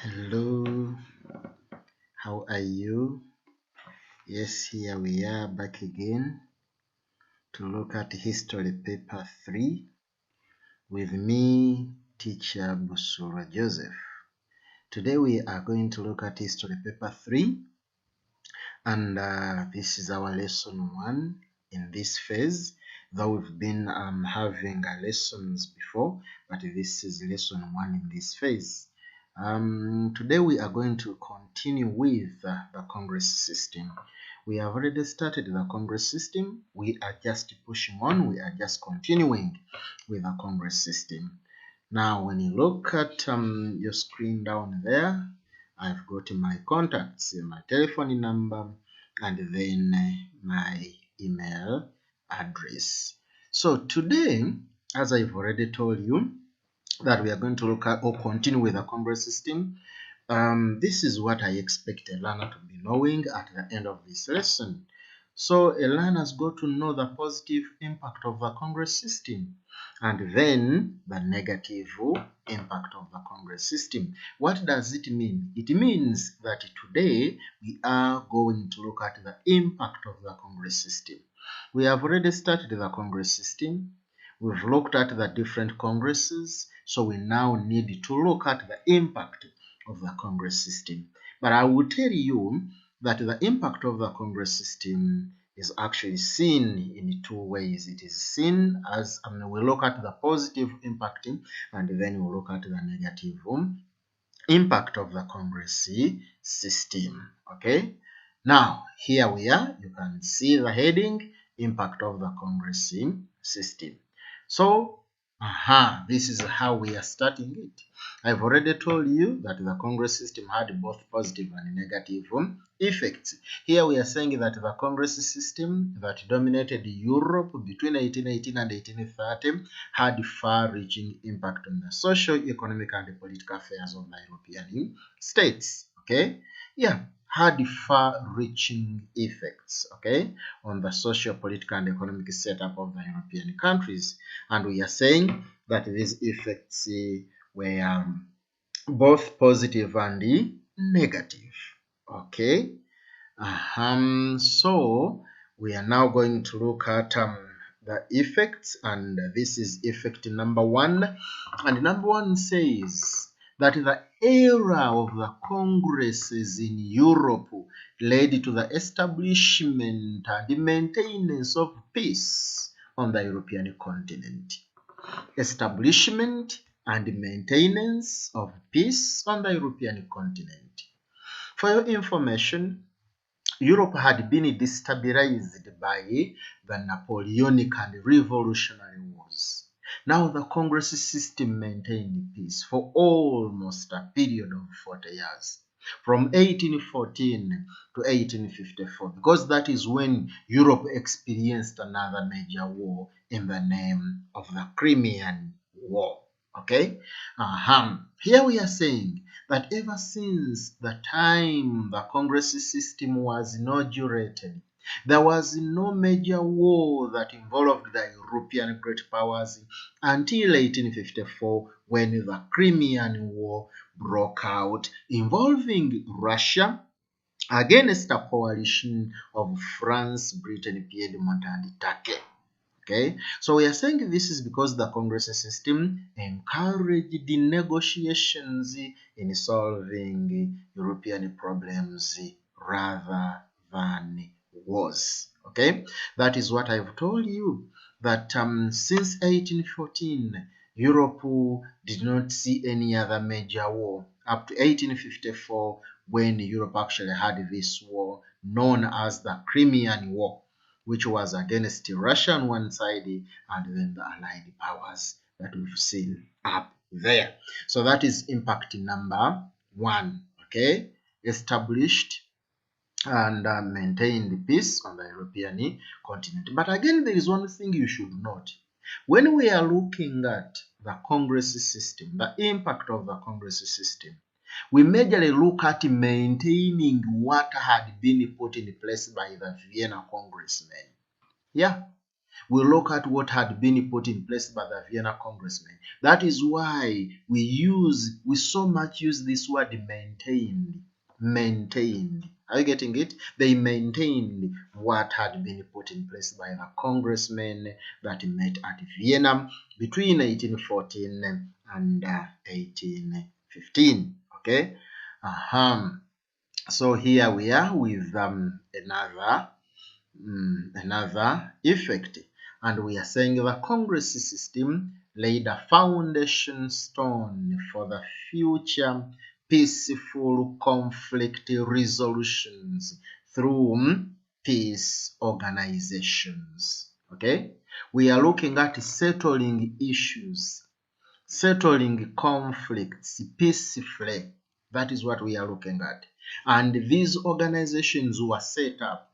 Hello, how are you? Yes, here we are back again to look at history paper 3 with me, teacher Busuulwa Joseph. Today we are going to look at history paper 3 and this is our lesson 1 in this phase, though we've been having lessons before, but this is lesson 1 in this phase. Today we are going to continue with the Congress system. We have already started the Congress system. We are just pushing on. We are just continuing with the Congress system. Now, when you look at your screen down there, I've got my contacts, my telephone number, and then my email address. So today, as I've already told you, that we are going to look at or continue with the Congress system. This is what I expect a learner to be knowing at the end of this lesson. So a learner's got to know the positive impact of the Congress system and then the negative impact of the Congress system. What does it mean? It means that today we are going to look at the impact of the Congress system. We have already started the Congress system. We've looked at the different congresses, so we now need to look at the impact of the Congress system. But I will tell you that the impact of the Congress system is actually seen in two ways. It is seen as we look at the positive impact and then we look at the negative impact of the Congress system. Okay, now here we are. You can see the heading, impact of the Congress system. So this is how we are starting it. I've already told you that the Congress system had both positive and negative effects. Here we are saying that the Congress system that dominated Europe between 1818 and 1830 had far-reaching impact on the social, economic, and political affairs of the European states. Okay, had far-reaching effects, on the social, political, and economic setup of the European countries. And we are saying that these effects were both positive and negative. Okay. So we are now going to look at the effects, and this is effect number 1. And number 1 says that the era of the congresses in Europe led to the establishment and maintenance of peace on the European continent. Establishment and maintenance of peace on the European continent. For your information, Europe had been destabilized by the Napoleonic and Revolutionary Wars. Now the Congress system maintained peace for almost a period of 40 years, from 1814 to 1854, because that is when Europe experienced another major war in the name of the Crimean War. Okay? Here we are saying that ever since the time the Congress system was inaugurated, there was no major war that involved the European great powers until 1854, when the Crimean War broke out, involving Russia against a coalition of France, Britain, Piedmont, and Turkey. Okay, so we are saying this is because the Congress system encouraged the negotiations in solving European problems rather than wars. Okay, that is what I've told you, that since 1814, Europe did not see any other major war up to 1854, when Europe actually had this war known as the Crimean War, which was against Russia on one side and then the Allied powers that we've seen up there. So that is impact number 1. Okay, established and maintained peace on the European continent. But again, there is one thing you should note. When we are looking at the Congress system, the impact of the Congress system, we majorly look at maintaining what had been put in place by the Vienna Congressmen. We look at what had been put in place by the Vienna congressmen. That is why we so much use this word maintained. Maintained. Are you getting it? They maintained what had been put in place by the congressmen that met at Vienna between 1814 and 1815. Okay. So here we are with another effect, and we are saying the Congress system laid a foundation stone for the future peaceful conflict resolutions through peace organizations. Okay, we are looking at settling issues, settling conflicts peacefully. That is what we are looking at. And these organizations were set up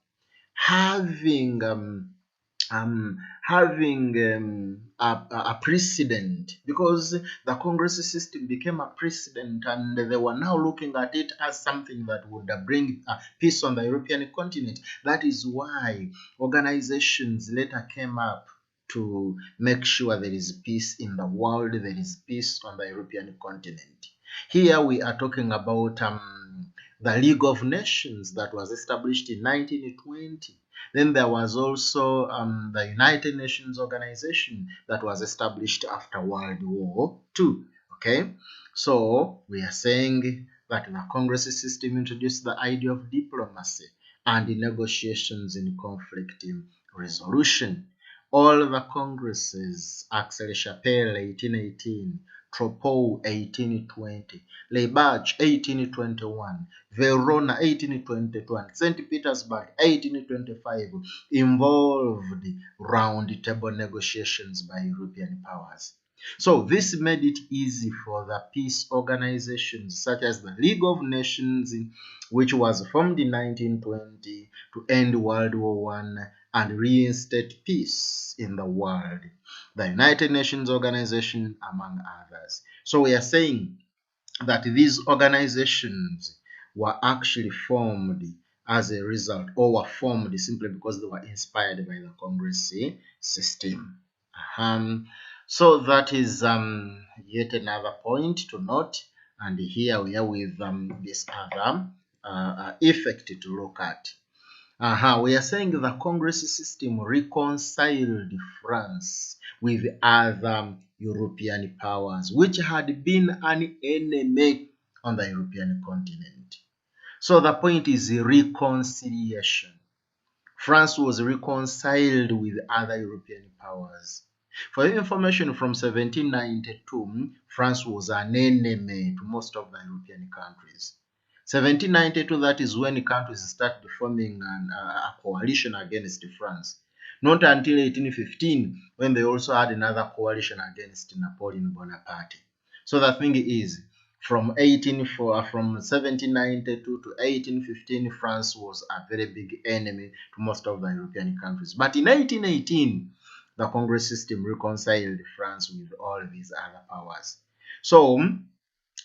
having a precedent, because the Congress system became a precedent, and they were now looking at it as something that would bring peace on the European continent. That is why organizations later came up to make sure there is peace in the world, there is peace on the European continent. Here we are talking about the League of Nations that was established in 1920. Then there was also the United Nations organization that was established after World War II. Okay, so we are saying that the Congress system introduced the idea of diplomacy and negotiations in conflict resolution. All the Congresses, Aix-la-Chapelle 1818, Troppau 1820, Laibach 1821, Verona 1822, and St. Petersburg 1825 involved round-table negotiations by European powers. So this made it easy for the peace organizations such as the League of Nations, which was formed in 1920 to end World War I and reinstate peace in the world. The United Nations Organization, among others. So we are saying that these organizations were actually formed as a result, or were formed simply because they were inspired by the Congress system. So that is yet another point to note, and here we are with this other effect to look at. We are saying the Congress system reconciled France with other European powers, which had been an enemy on the European continent. So the point is reconciliation. France was reconciled with other European powers. For information, from 1792, France was an enemy to most of the European countries. 1792, that is when countries started forming a coalition against France. Not until 1815, when they also had another coalition against Napoleon Bonaparte. So the thing is, from 1792 to 1815, France was a very big enemy to most of the European countries. But in 1818, the Congress system reconciled France with all these other powers. So in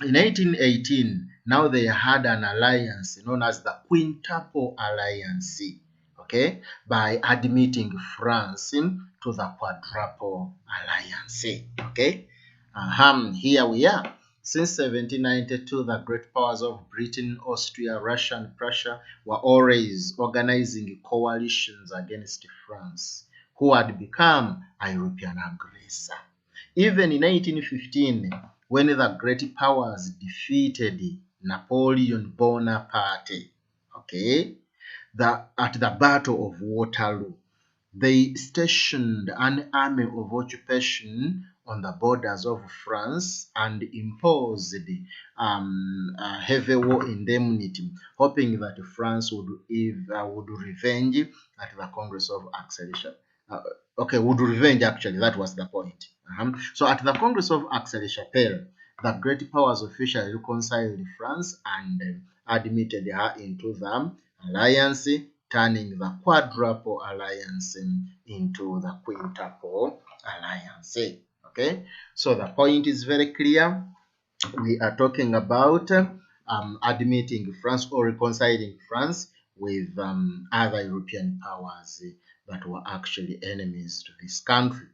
1818, now they had an alliance known as the Quintuple Alliance, okay, by admitting France to the Quadruple Alliance, okay. Here we are. Since 1792, the great powers of Britain, Austria, Russia, and Prussia were always organizing coalitions against France, who had become a European aggressor. Even in 1815, when the great powers defeated Napoleon Bonaparte, okay, at the Battle of Waterloo, they stationed an army of occupation on the borders of France and imposed a heavy war indemnity, hoping that France would revenge at the Congress of Aix-la-Chapelle. Would revenge, actually, that was the point. So at the Congress of Aix-la-Chapelle, the great powers officially reconciled France and admitted her into the alliance, turning the Quadruple Alliance into the Quintuple Alliance. Okay, so the point is very clear. We are talking about admitting France or reconciling France with other European powers that were actually enemies to this country.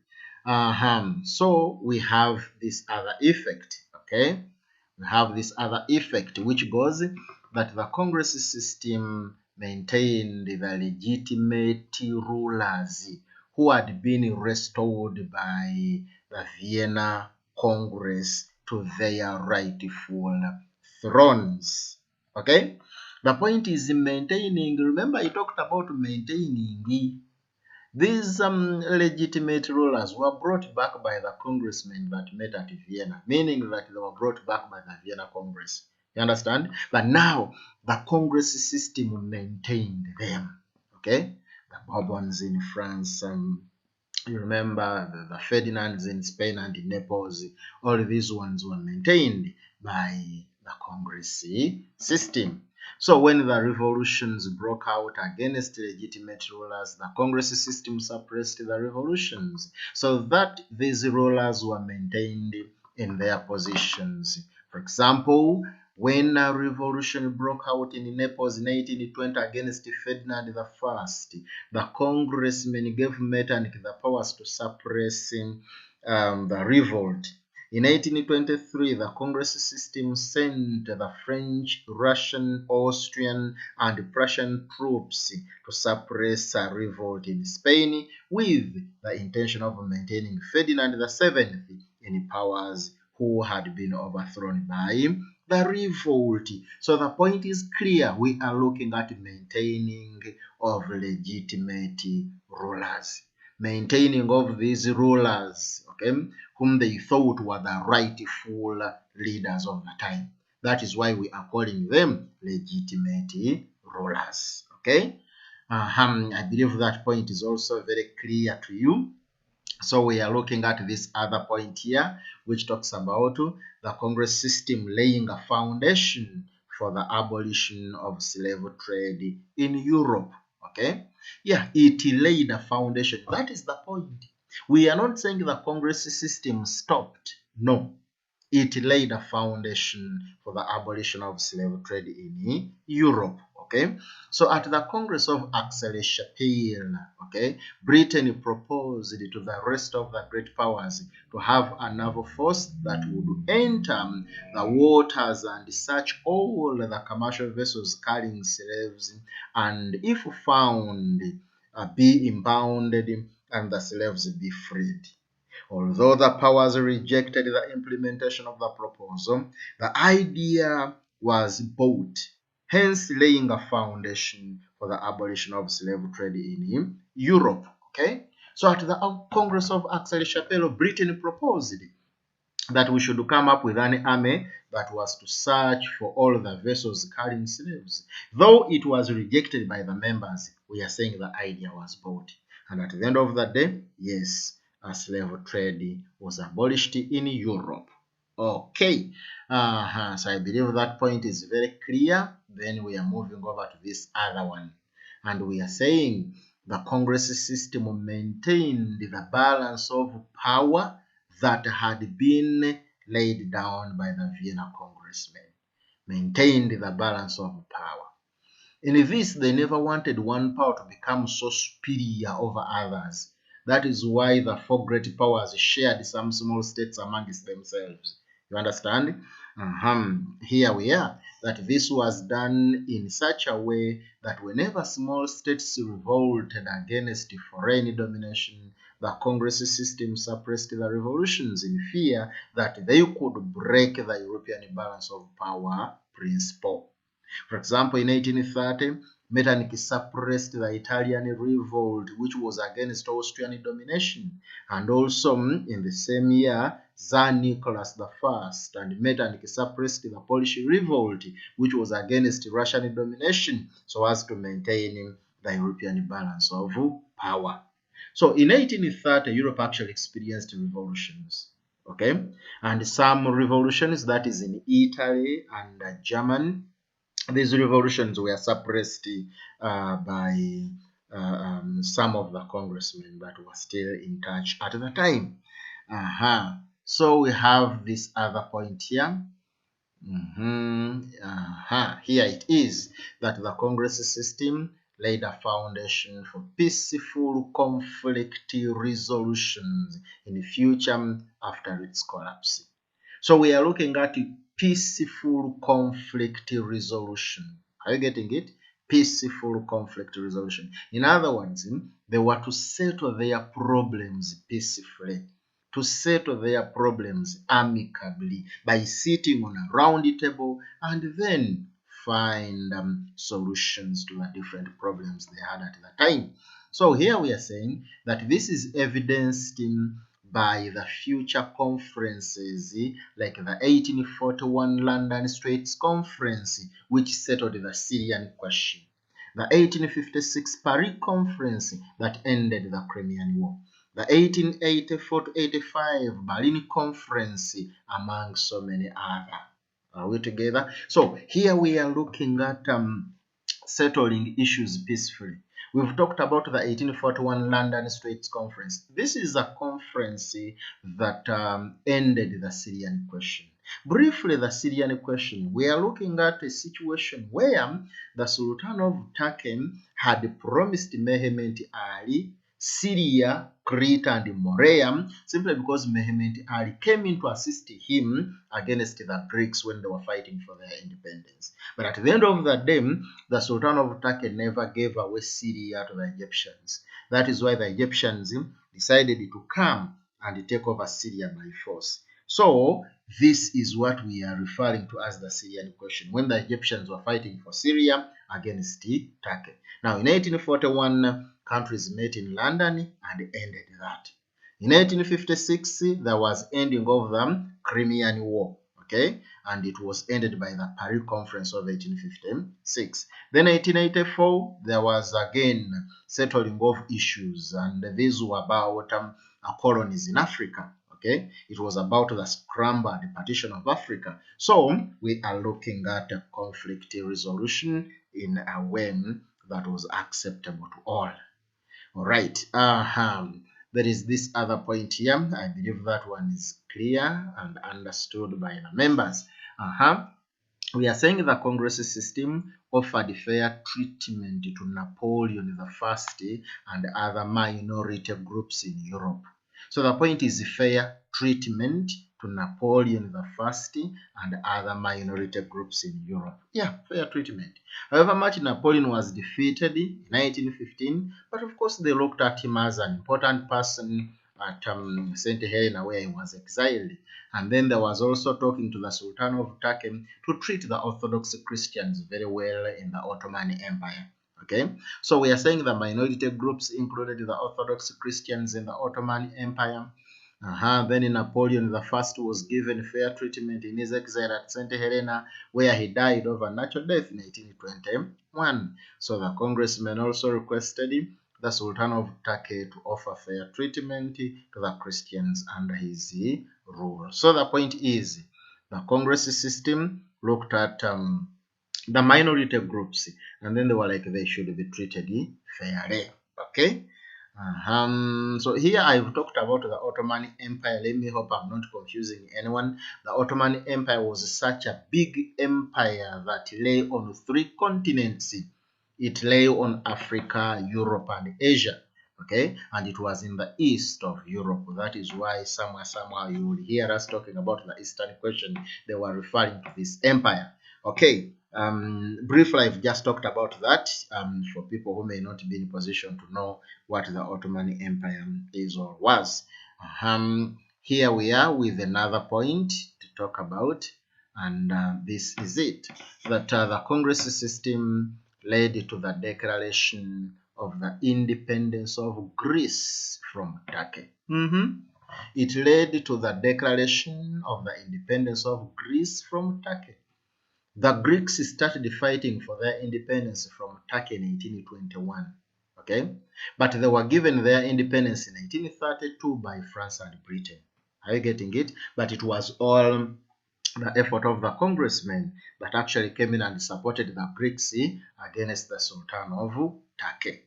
So we have this other effect, okay? We have this other effect which goes that the Congress system maintained the legitimate rulers who had been restored by the Vienna Congress to their rightful thrones. Okay? The point is maintaining, remember I talked about maintaining these legitimate rulers were brought back by the congressmen that met at Vienna, meaning that they were brought back by the Vienna Congress. You understand? But now the Congress system maintained them. Okay? The Bourbons in France, you remember the Ferdinands in Spain and in Naples, all these ones were maintained by the Congress system. So when the revolutions broke out against legitimate rulers, the Congress system suppressed the revolutions so that these rulers were maintained in their positions. For example, when a revolution broke out in Naples in 1820 against Ferdinand I, the congressmen gave Metternich the powers to suppress the revolt. In 1823, the Congress system sent the French, Russian, Austrian, and Prussian troops to suppress a revolt in Spain with the intention of maintaining Ferdinand VII in powers who had been overthrown by the revolt. So the point is clear. We are looking at maintaining of legitimate rulers. Maintaining of these rulers, okay, whom they thought were the rightful leaders of the time. That is why we are calling them legitimate rulers. Okay? I believe that point is also very clear to you. So we are looking at this other point here, which talks about the Congress system laying a foundation for the abolition of slave trade in Europe. Okay? Yeah, it laid a foundation. That is the point. We are not saying the Congress system stopped. No. It laid a foundation for the abolition of slave trade in Europe. Okay, so at the Congress of Aix-la-Chapelle, okay, Britain proposed to the rest of the great powers to have a naval force that would enter the waters and search all the commercial vessels carrying slaves, and if found, be impounded and the slaves be freed. Although the powers rejected the implementation of the proposal, the idea was bought, hence laying a foundation for the abolition of slave trade in Europe. Okay, so at the Congress of Aix-la-Chapelle, Britain proposed that we should come up with an army that was to search for all the vessels carrying slaves. Though it was rejected by the members, we are saying the idea was bought. And at the end of the day, yes, a slave trade was abolished in Europe. Okay, so I believe that point is very clear. Then we are moving over to this other one. And we are saying the Congress system maintained the balance of power that had been laid down by the Vienna congressmen, maintained the balance of power. In this, they never wanted one power to become so superior over others. That is why the four great powers shared some small states amongst themselves. You understand? Here we are, that this was done in such a way that whenever small states revolted against foreign domination, the Congress system suppressed the revolutions in fear that they could break the European balance of power principle. For example, in 1830, Metternich suppressed the Italian revolt, which was against Austrian domination. And also in the same year, Tsar Nicholas I and Metternich suppressed the Polish revolt, which was against Russian domination, so as to maintain the European balance of power. So in 1830, Europe actually experienced revolutions. Okay, and some revolutions, that is in Italy and Germany. These revolutions were suppressed by some of the congressmen that were still in touch at the time. So we have this other point here. Here it is that the Congress system laid a foundation for peaceful conflict resolutions in the future after its collapse. So we are looking at peaceful conflict resolution. Are you getting it? Peaceful conflict resolution. In other words, they were to settle their problems peacefully, to settle their problems amicably by sitting on a round table and then find solutions to the different problems they had at the time. So here we are saying that this is evidenced by the future conferences like the 1841 London Straits Conference, which settled the Syrian question, the 1856 Paris Conference that ended the Crimean War, the 1884-85 Berlin Conference, among so many other. Are we together? So here we are looking at settling issues peacefully. We've talked about the 1841 London Straits Conference. This is a conference that ended the Syrian question. Briefly, the Syrian question, we are looking at a situation where the Sultan of Turkey had promised Mehmet Ali Syria, Crete, and Morea, simply because Mehmet Ali came in to assist him against the Greeks when they were fighting for their independence. But at the end of the day, the Sultan of Turkey never gave away Syria to the Egyptians. That is why the Egyptians decided to come and take over Syria by force. So this is what we are referring to as the Syrian question, when the Egyptians were fighting for Syria against Turkey. Now in 1841, countries met in London and ended that. In 1856, there was ending of the Crimean War, okay, and it was ended by the Paris Conference of 1856. Then 1884, there was again settling of issues, and these were about colonies in Africa. Okay, it was about the scramble and partition of Africa. So we are looking at a conflict resolution in a way that was acceptable to all. All right. There is this other point here. I believe that one is clear and understood by the members. We are saying the Congress system offered fair treatment to Napoleon I and other minority groups in Europe. So the point is fair treatment to Napoleon I and other minority groups in Europe. Yeah, fair treatment. However much Napoleon was defeated in 1915, but of course they looked at him as an important person at St. Helena, where he was exiled. And then there was also talking to the Sultan of Turkey to treat the Orthodox Christians very well in the Ottoman Empire. Okay, so we are saying the minority groups included the Orthodox Christians in the Ottoman Empire. Then Napoleon I was given fair treatment in his exile at St. Helena, where he died of a natural death in 1821. So the congressmen also requested the Sultan of Turkey to offer fair treatment to the Christians under his rule. So the point is, the Congress system looked at the minority groups, and then they were like they should be treated fairly. Okay. So here I've talked about the Ottoman Empire. Let me hope I'm not confusing anyone. The Ottoman Empire was such a big empire that lay on 3 continents. It lay on Africa, Europe, and Asia. Okay, and it was in the east of Europe. That is why somehow you will hear us talking about the Eastern question. They were referring to this empire. Okay, briefly, I've just talked about that for people who may not be in a position to know what the Ottoman Empire is or was. Here we are with another point to talk about, and this is it, that the Congress system led to the declaration of the independence of Greece from Turkey. It led to the declaration of the independence of Greece from Turkey. The Greeks started fighting for their independence from Turkey in 1821. Okay, but they were given their independence in 1832 by France and Britain. Are you getting it? But it was all the effort of the congressmen that actually came in and supported the Greeks against the Sultan of Turkey.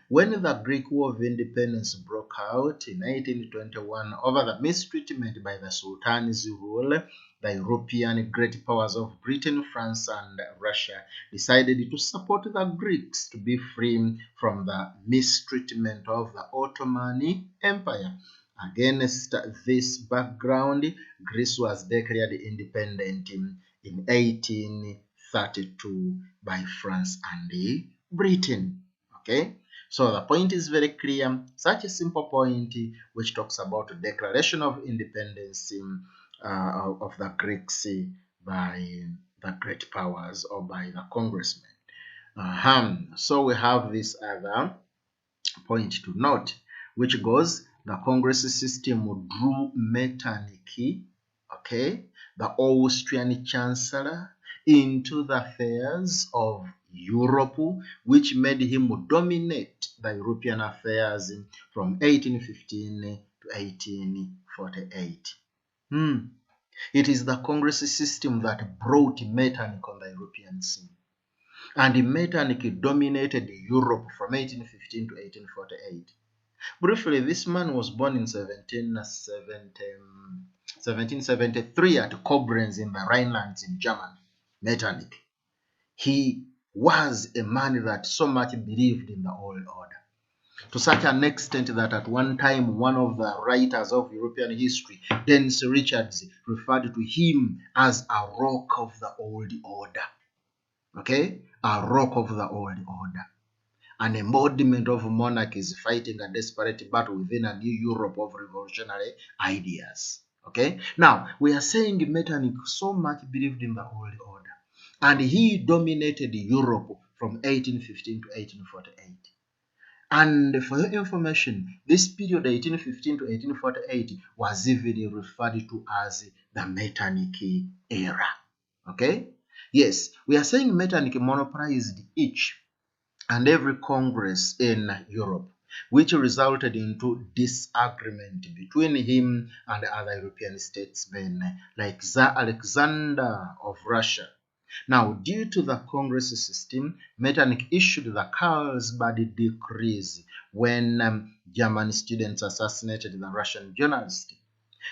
When the Greek War of Independence broke out in 1821 over the mistreatment by the Sultan's rule, the European great powers of Britain, France, and Russia decided to support the Greeks to be free from the mistreatment of the Ottoman Empire. Against this background, Greece was declared independent in 1832 by France and Britain. Okay, so the point is very clear. Such a simple point which talks about the declaration of independence of the Greeks by the great powers or by the congressmen. So we have this other point to note, which goes the Congress system drew Metternich, okay, the Austrian chancellor, into the affairs of Europe, which made him dominate the European affairs from 1815 to 1848. It is the Congress system that brought Metternich on the European scene. And Metternich dominated Europe from 1815 to 1848. Briefly, this man was born in 1773 at Koblenz in the Rhinelands in Germany. Metternich. He was a man that so much believed in the old order, to such an extent that at one time one of the writers of European history, Dennis Richards, referred to him as a rock of the old order. Okay? A rock of the old order. An embodiment of monarchies fighting a desperate battle within a new Europe of revolutionary ideas. Okay? Now, we are saying Metternich so much believed in the old order, and he dominated Europe from 1815 to 1848. And for your information, this period 1815 to 1848 was even referred to as the Metternich era. Okay? Yes, we are saying Metternich monopolized each and every congress in Europe, which resulted into disagreement between him and other European statesmen like Tsar Alexander of Russia. Now, due to the Congress system, Metternich issued the Carlsbad decrees when German students assassinated the Russian journalist.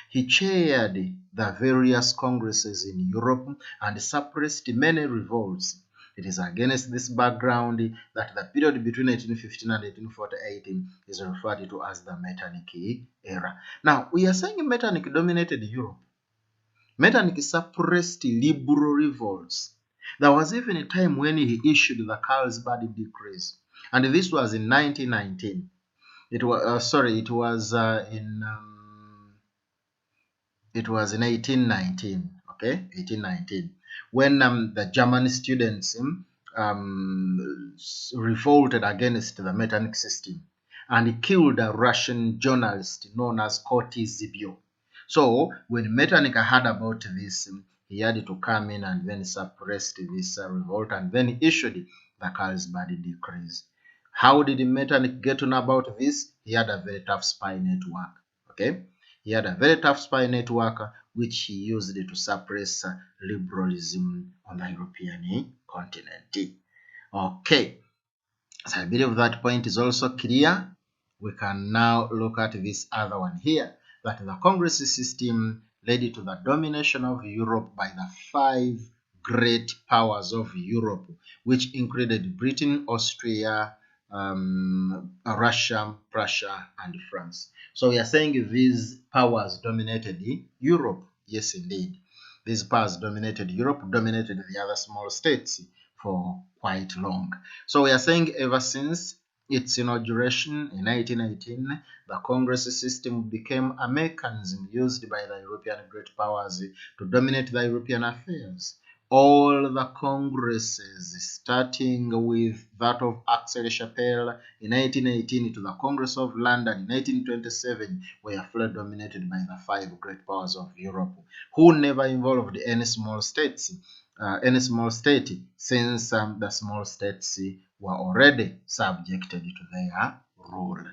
He chaired the various congresses in Europe and suppressed many revolts. It is against this background that the period between 1815 and 1848 is referred to as the Metternich era. Now, we are saying Metternich dominated Europe. Metternich suppressed liberal revolts. There was even a time when he issued the Carlsbad decrees, and this was in 1919. It was in 1819, okay, 1819, when the German students revolted against the Metternich system and killed a Russian journalist known as Zibio. So when Metternich heard about this, he had to come in and then suppress this revolt and then issued the Carlsbad decrees. How did Metternich get to know about this? He had a very tough spy network, okay? He had a very tough spy network which he used to suppress liberalism on the European continent. Okay, so I believe that point is also clear. We can now look at this other one here, that the Congress system led to the domination of Europe by the five great powers of Europe, which included Britain, Austria, Russia, Prussia, and France. So we are saying these powers dominated Europe. Yes, indeed. These powers dominated Europe, dominated the other small states for quite long. So we are saying ever since its inauguration in 1918, the Congress system became a mechanism used by the European great powers to dominate the European affairs. All the congresses, starting with that of Aix-la-Chapelle in 1818 to the Congress of London in 1827, were fully dominated by the five great powers of Europe, who never involved any small state, since the small states were already subjected to their rule.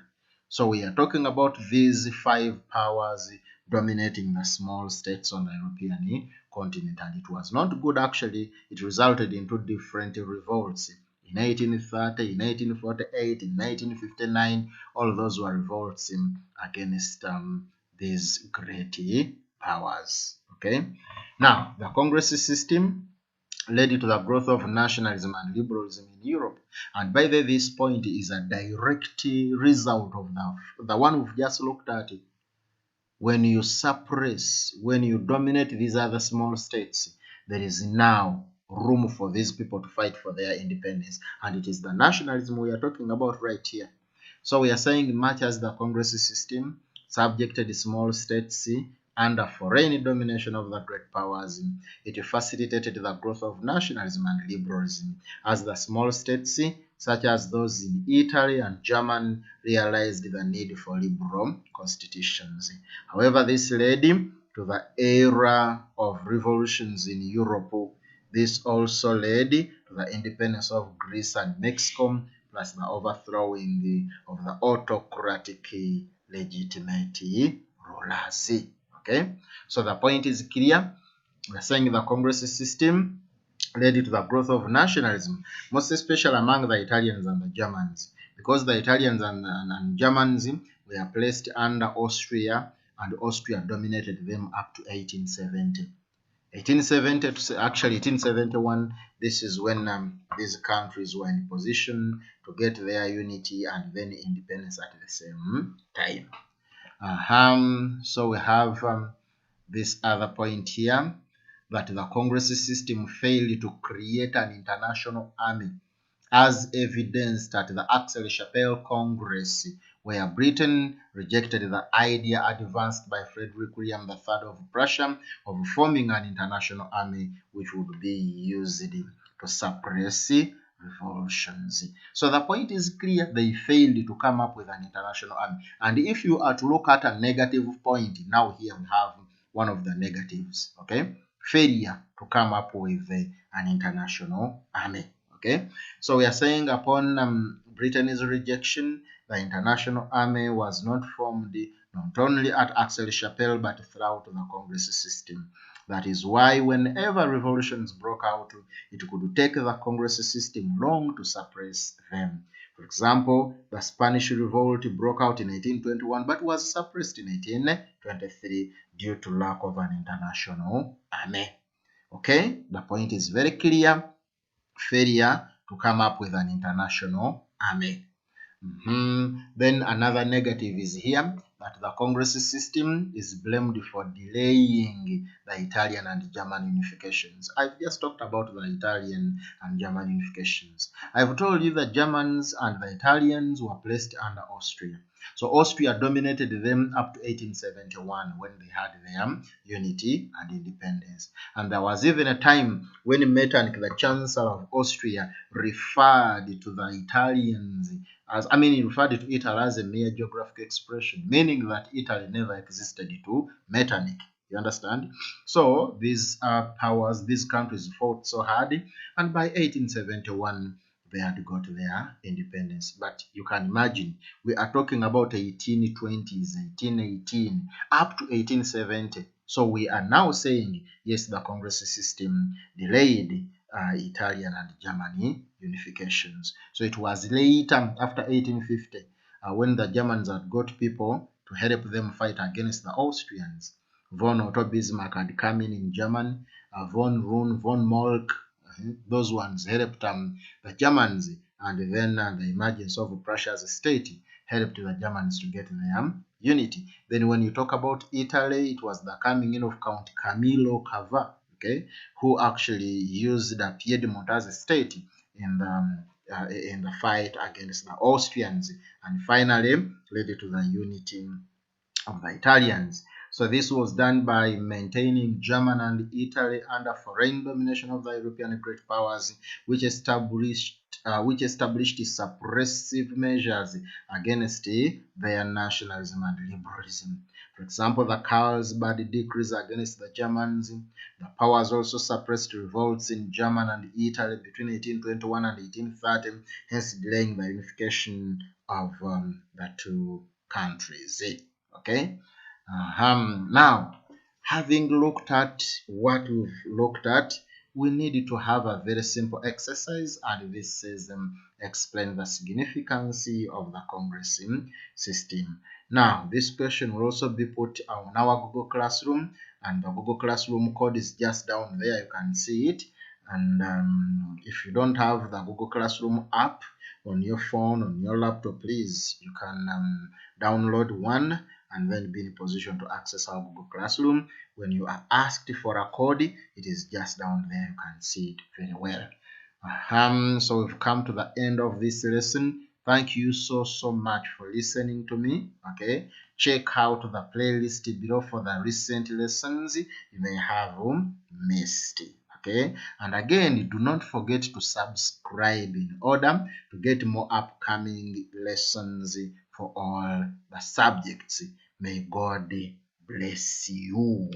So we are talking about these five powers dominating the small states on the European continent, and it was not good actually. It resulted into different revolts in 1830, in 1848, in 1959. All those were revolts against these great powers. Okay. Now, the Congress system led to the growth of nationalism and liberalism in Europe. And by the way, this point is a direct result of the one we've just looked at. When you suppress, when you dominate these other small states, there is now room for these people to fight for their independence. And it is the nationalism we are talking about right here. So we are saying much as the Congress system subjected small states under foreign domination of the great powers, it facilitated the growth of nationalism and liberalism as the small states, such as those in Italy and Germany, realized the need for liberal constitutions. However, this led to the era of revolutions in Europe. This also led to the independence of Greece and Mexico, plus the overthrowing of the autocratic legitimate rulers. Okay, so the point is clear. We're saying the Congress system led to the growth of nationalism, most especially among the Italians and the Germans, because the Italians and Germans were placed under Austria, and Austria dominated them up to 1870. 1870 to actually 1871, this is when these countries were in position to get their unity and then independence at the same time. So we have this other point here, that the Congress system failed to create an international army, as evidenced at the Aix-la-Chapelle Congress, where Britain rejected the idea advanced by Frederick William III of Prussia of forming an international army which would be used to suppress revolutions. So the point is clear, they failed to come up with an international army. And if you are to look at a negative point, now here we have one of the negatives, okay? Failure to come up with an international army. Okay, so we are saying upon Britain's rejection, the international army was not formed not only at Aix-la-Chapelle but throughout the Congress system. That is why whenever revolutions broke out, it could take the Congress system long to suppress them. For example, the Spanish Revolt broke out in 1821 but was suppressed in 1823 due to lack of an international army. Okay, the point is very clear. Failure to come up with an international army. Then another negative is here, that the Congress system is blamed for delaying the Italian and German unifications. I've just talked about the Italian and German unifications. I've told you the Germans and the Italians were placed under Austria. So Austria dominated them up to 1871 when they had their unity and independence. And there was even a time when Metternich, the Chancellor of Austria, referred to the Italians he referred to Italy as a mere geographic expression, meaning that Italy never existed to Metternich. You understand? So these powers, these countries fought so hard, and by 1871, they had got their independence. But you can imagine, we are talking about 1820s, 1818, up to 1870. So we are now saying, yes, the Congress system delayed Italian and Germany unifications. So it was later, after 1850, when the Germans had got people to help them fight against the Austrians. Von Otto Bismarck had come in Germany, von Roon, von Moltke, those ones helped the Germans, and then the emergence of Prussia as a state helped the Germans to get their unity. Then when you talk about Italy, it was the coming in of Count Camillo Cava, okay, who actually used the Piedmont as a state in the fight against the Austrians, and finally led to the unity of the Italians. So this was done by maintaining Germany and Italy under foreign domination of the European great powers, which established suppressive measures against their nationalism and liberalism. For example, the Carlsbad decrees against the Germans. The powers also suppressed revolts in Germany and Italy between 1821 and 1830, hence delaying the unification of the two countries. Okay. Now, having looked at what we've looked at, we need to have a very simple exercise, and this says explain the significance of the Congress system. Now, this question will also be put on our Google Classroom, and the Google Classroom code is just down there. You can see it. And if you don't have the Google Classroom app on your phone, on your laptop, please, you can download one and then be in position to access our Google Classroom. When you are asked for a code, it is just down there. You can see it very well. So we've come to the end of this lesson. Thank you so much for listening to me. Okay, check out the playlist below for the recent lessons you may have missed. Okay, and again, do not forget to subscribe in order to get more upcoming lessons for all the subjects. May God bless you.